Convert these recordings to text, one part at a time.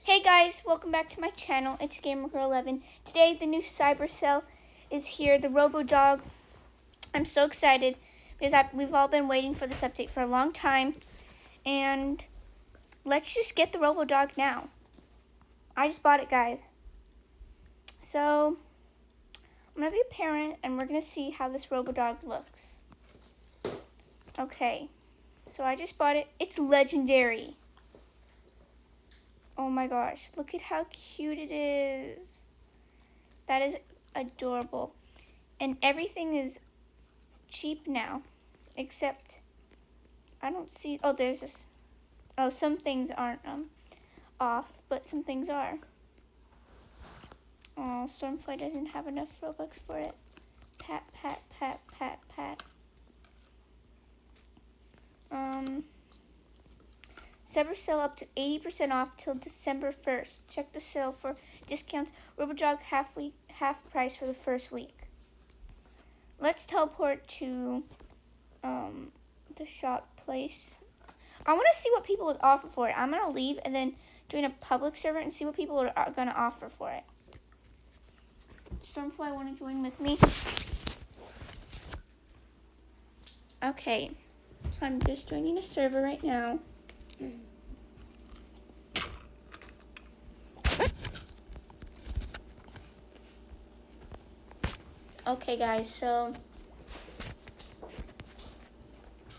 Hey guys, welcome back to my channel. It's GamerGirl11. Today the new cyber sale is here, the Robo Dog. I'm so excited because we've all been waiting for this update for a long time. And let's just get the Robo Dog now. I just bought it, guys. So I'm going to be a parent and we're going to see how this Robo Dog looks. Okay, so I just bought it. It's legendary. Oh my gosh, look at how cute it is. That is adorable. And everything is cheap now, except I don't see, oh, there's this, oh, some things aren't off, but some things are. Oh, Stormfly doesn't have enough Robux for it. Pat, pat, pat, pat, pat. Cyber sale up to 80% off till December 1st. Check the sale for discounts. RoboDog half price for the first week. Let's teleport to the shop place. I want to see what people would offer for it. I'm going to leave and then join a public server and see what people are going to offer for it. Stormfly, want to join with me? Okay, so I'm just joining a server right now. Okay guys, so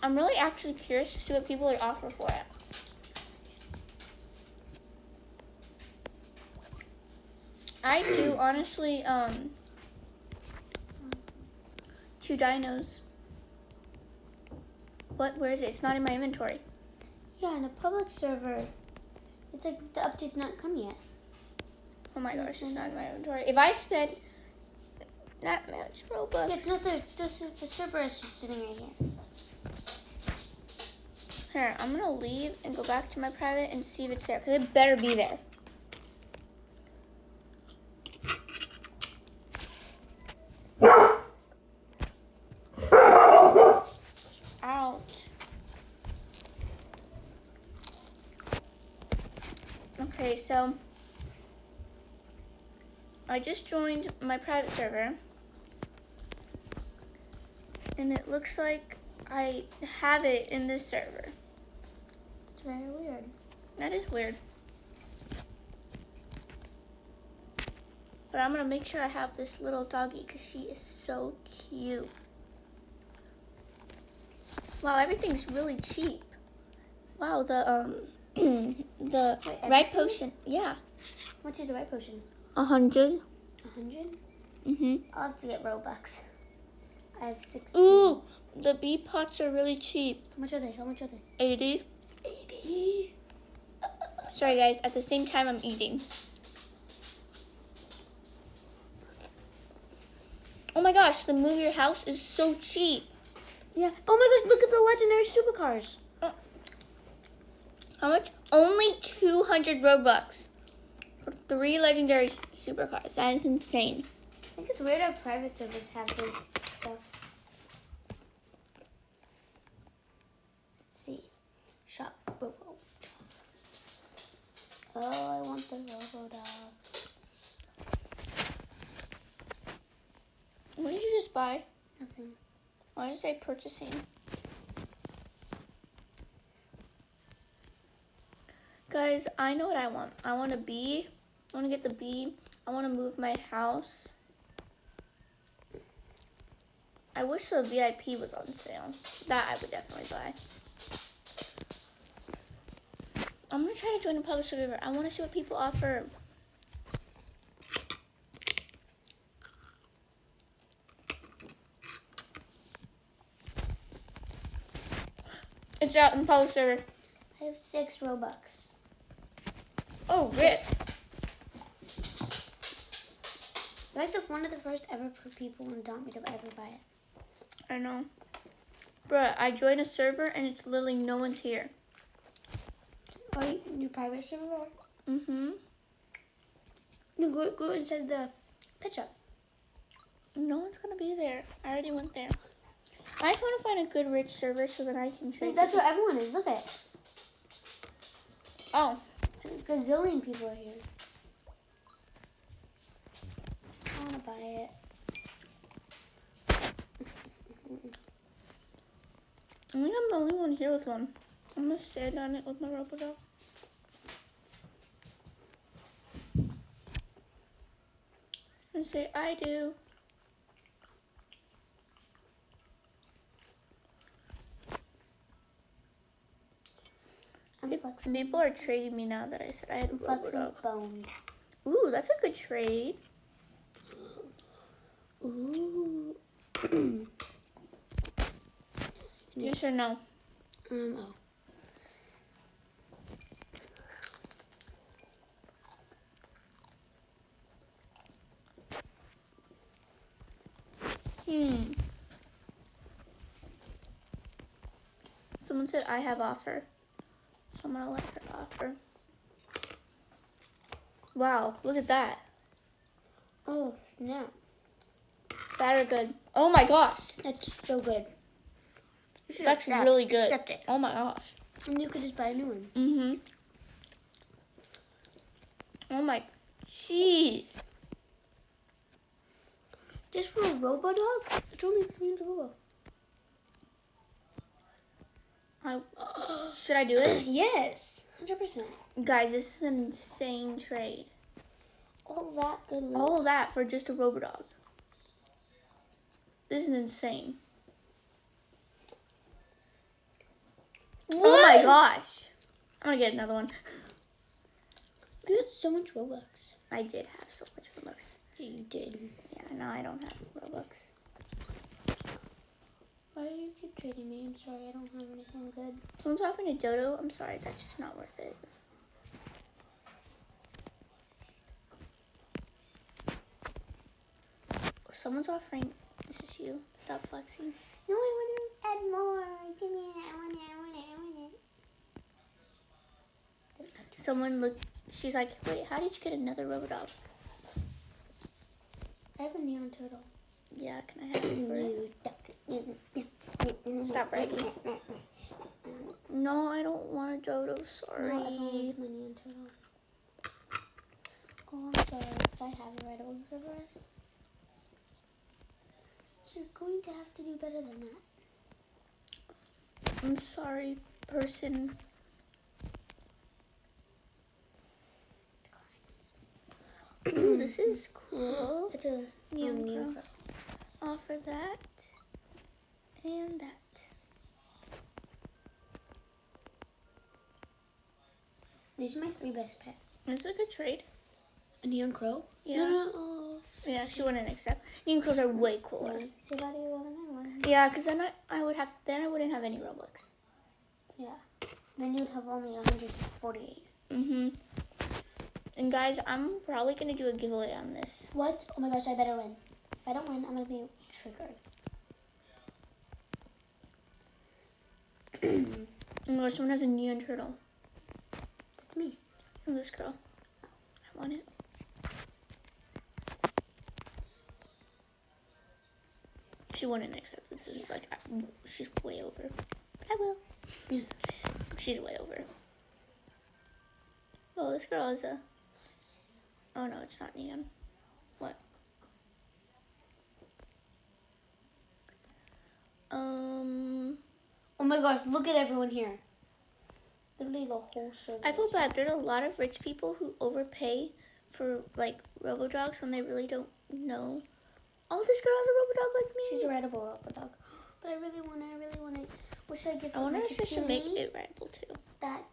I'm really actually curious to see what people would offer for it. I do honestly 2 dinos. What? Where is it? It's not in my inventory. Yeah, in a public server. It's like the update's not come yet. Oh my gosh, it's not in my inventory. If I spent that much Robux. Yeah, it's not there. It still says the server is just sitting right here. Here, I'm gonna leave and go back to my private and see if it's there, because it better be there. Ouch. Okay, so I just joined my private server, and it looks like I have it in this server. It's very weird. That is weird. But I'm gonna make sure I have this little doggy because she is so cute. Wow, everything's really cheap. Wow, the the right potion, yeah. How much is the right potion? 100. 100? Mhm. I'll have to get Robux. I have 16. Ooh, the bee pots are really cheap. How much are they? How much are they? 80. 80. Sorry guys, at the same time I'm eating. Oh my gosh, the move your house is so cheap. Yeah. Oh my gosh, look at the legendary supercars. How much? Only 200 Robux for 3 legendary supercars. That is insane. I think it's weird how private servers have this stuff. Let's see. Shop Robo. Oh, I want the Robo Dog. What did you just buy? Nothing. Why did I say purchasing? Guys, I know what I want. I want a bee. I want to get the bee. I want to move my house. I wish the VIP was on sale. That I would definitely buy. I'm going to try to join a public server. I want to see what people offer. It's out in the public server. I have 6 Robux. Oh, rips. I'm like one of the first ever people who don't me to ever buy it. I know. Bruh, I joined a server and it's literally no one's here. Oh, new private server? Mm-hmm. No, go inside the pet shop. No one's gonna be there. I already went there. I just want to find a good rich server so that I can trade. That's what everyone is. Look at it. Oh, A gazillion people are here. I want to buy it. I think I'm the only one here with one. I'm gonna stand on it with my Robo Dog. And say, I do. People are trading me now that I said I had a Robo Dog. Bone. Ooh, that's a good trade. Ooh. Yes or no? Oh. Someone said I have offer. So I'm gonna let her offer. Wow, look at that. Oh, no. Bad or good? Oh my gosh. That's so good. That's really good. Accept it. Oh my gosh. And you could just buy a new one. Mm-hmm. Oh my, jeez. Just for a Robo Dog? It's only 300 Robo. Should I do it? Yes, 100%. Guys, this is an insane trade. All that good loot. All that for just a Robo Dog. This is insane. What? Oh my gosh. I'm gonna get another one. You had so much Robux. I did have so much Robux. Yeah, you did. Yeah, now I don't have Robux. Why do you keep trading me? I'm sorry, I don't have anything good. Someone's offering a dodo. I'm sorry, that's just not worth it. Someone's offering. This is you. Stop flexing. No, I want to add more. Give me it. I want it. I want it. I want it. Someone looked. She's like, wait, how did you get another Robo Dog? I have a neon turtle. Yeah, can I have it for it? Stop bragging. No, I don't want a dodo. Sorry. No, I don't want my neon turtle. Oh, I'm sorry. Did I have it right away, Cerberus? So you're going to have to do better than that. I'm sorry, person. Ooh, this is cool. It's a neon crow. Offer that and that. These are my 3 best pets. This is a good trade. A neon crow? Yeah. No. Oh, So yeah, she wouldn't accept. Neon crows are way cooler. really? See about you one. Yeah, because then I wouldn't have any Robux. Yeah. Then you'd have only 148. Mm-hmm. And guys, I'm probably gonna do a giveaway on this. What? Oh my gosh, I better win. If I don't win, I'm gonna be triggered. Oh my gosh, someone has a neon turtle. That's me. Oh, this girl. I want it. She wouldn't accept. This is like, she's way over. But I will. She's way over. Oh, this girl is a... Oh no, it's not neon. What? Oh my gosh, look at everyone here. Literally the whole server. I feel bad. There's a lot of rich people who overpay for like Robo Dogs when they really don't know. Oh, this girl has a Robo Dog like me. She's a rideable Robo Dog. But I really want it. What should I give her? I wonder Like if she should make it rideable too. That.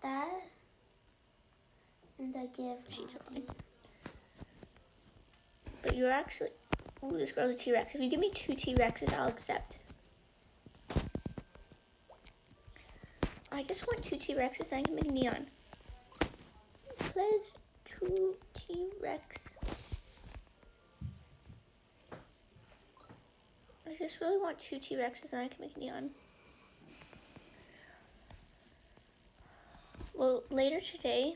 And I give She's okay. But you're actually... Ooh, this girl's a T-Rex. If you give me 2 T-Rexes, I'll accept. I just want 2 T-Rexes and I can make neon. Please, 2 T-Rex. I just really want 2 T-Rexes and I can make neon. Well, later today,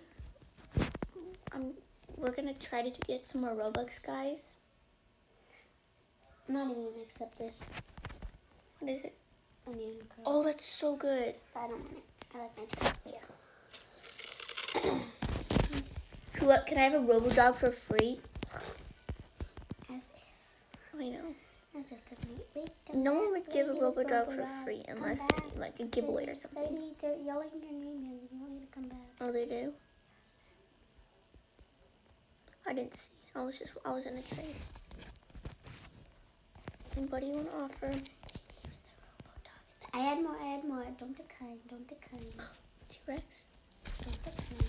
we're gonna try to get some more Robux, guys. I'm not even gonna accept this. What is it? Onion curl. Oh, that's so good. But I don't want it. I like my turtle. Yeah. What? Can I have a Robo Dog for free? As if. I know. As if the wait. No one would give a Robo Dog for free unless like a giveaway or something. Lady, they're yelling your name. They want you to come back. Oh, they do? I didn't see. I was in a trade. Anybody want to offer? I had more. Don't decline. T-Rex? Don't decline.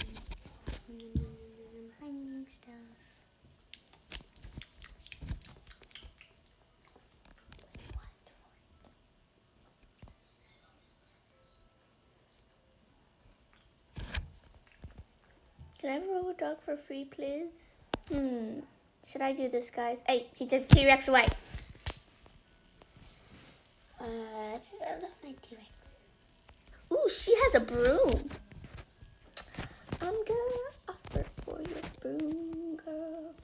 I'm finding stuff. Can I have a Robo Dog for free, please? Should I do this, guys? Hey, he took T-Rex away. Just I love my T-Rex. Ooh, she has a broom. I'm gonna offer for your broom, girl.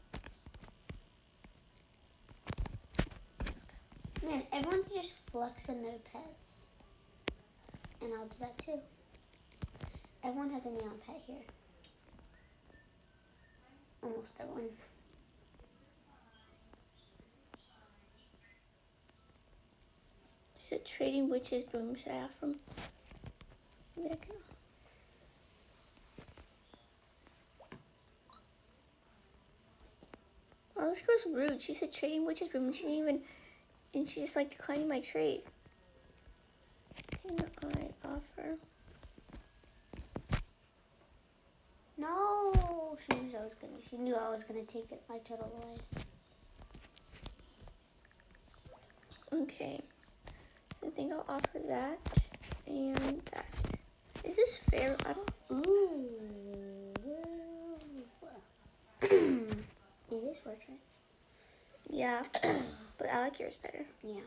Man, everyone's just flexing their pets. And I'll do that too. Everyone has a neon pet here. Almost everyone. She said trading witches broom. Should I offer him? Maybe I can. Oh, this girl's rude. She said trading witches broom and she didn't even, and she's just like declining my trade. Can I offer? No, she knew I was gonna take my turtle away. Okay. So I think I'll offer that and that. Is this fair? I don't. Ooh. Is this worth it? Yeah, but I like yours better. Yeah.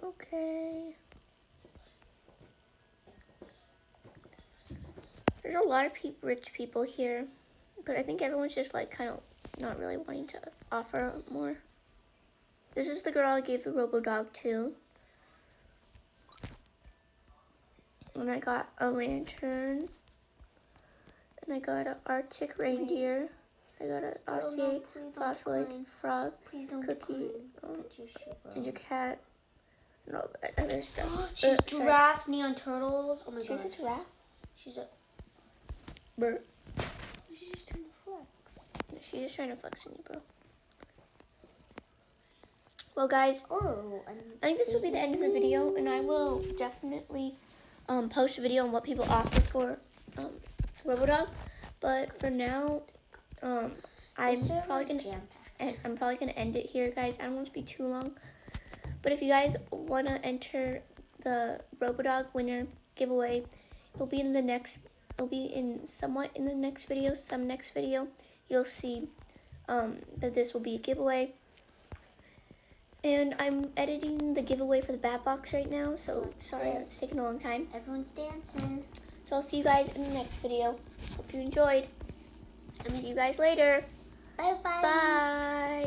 Okay. There's a lot of rich people here, but I think everyone's just like kind of not really wanting to offer more. This is the girl I gave the Robo Dog to. And I got a lantern. And I got an Arctic reindeer. I got an Aussie fossil frog, cookie, ginger cat, and all that other stuff. She's giraffes, neon turtles. Oh my god. She's a giraffe? She's a bird. She's just trying to flex. She's just trying to flex on you, bro. Well, guys, I think this will be the end of the video, and I will definitely post a video on what people offer for Robo Dog. But for now, I'm probably gonna end it here, guys. I don't want it to be too long. But if you guys want to enter the Robo Dog winner giveaway, it'll be in the next. It'll be somewhat in the next video. Some next video, you'll see that this will be a giveaway. And I'm editing the giveaway for the bat box right now, so sorry it's taking a long time. Everyone's dancing. So I'll see you guys in the next video. Hope you enjoyed. See you guys later. Bye-bye. Bye.